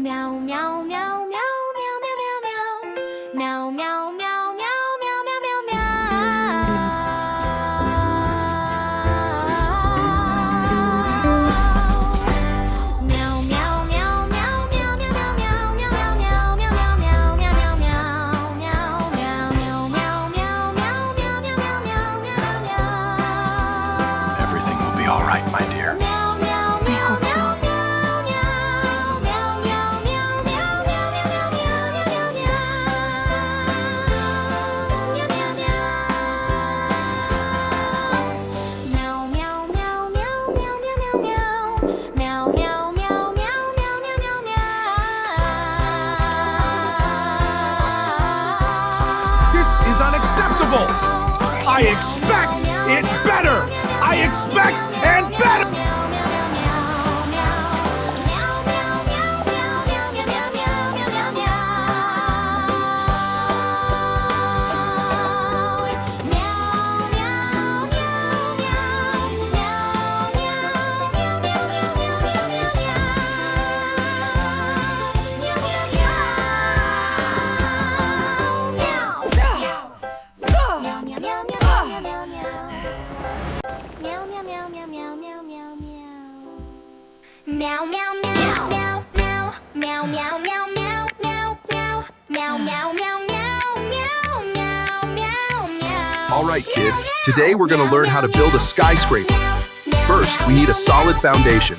Meow meow meow meow meow meow meow meow meow meow meow meow meow meow meow Everything will be all right, my dear. I hope so. This is unacceptable! I expect it better! I expect and better! Meow meow meow meow meow meow meow meow meow meow meow meow meow meow meow meow meow. All right, kid. Today we're going to learn how to build a skyscraper. First, we need a solid foundation.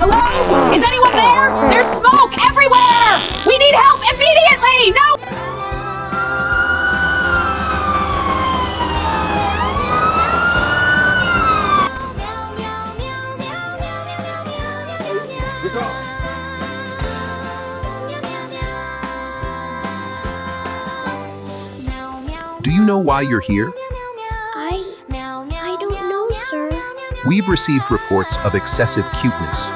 Hello? Is anyone there? There's smoke everywhere! We need help immediately! No! Do you know why you're here? I don't know, sir. We've received reports of excessive cuteness.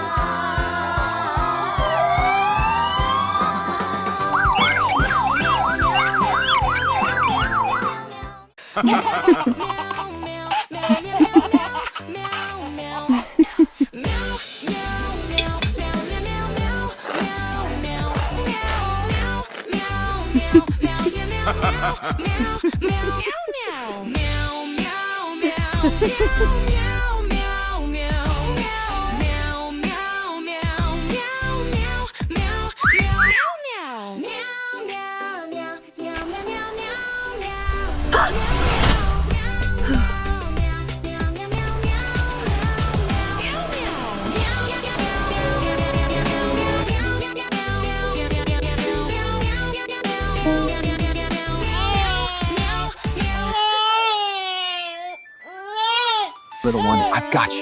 Little one, I've got you.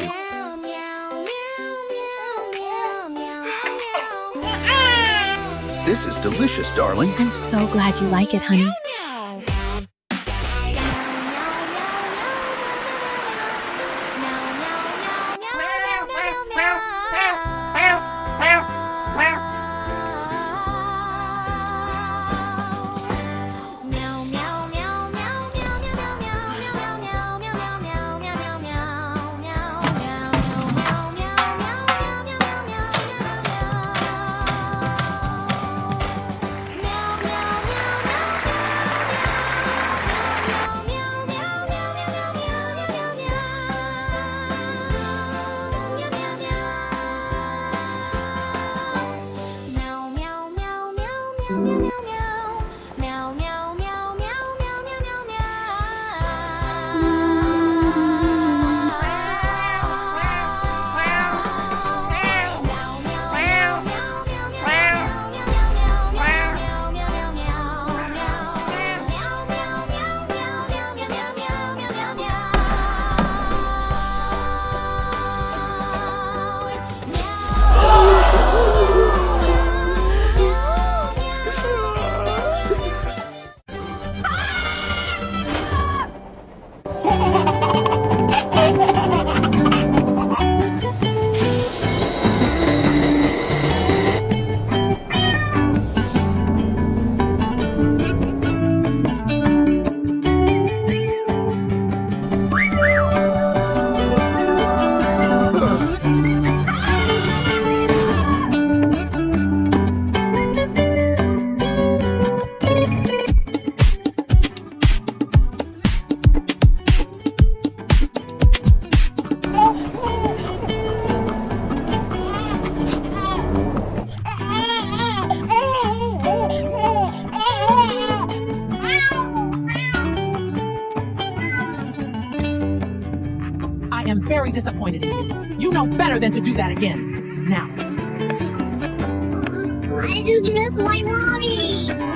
This is delicious, darling. I'm so glad you like it, honey. I am very disappointed in you. You know better than to do that again. Now. I just miss my mommy.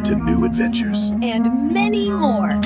To new adventures. And many more.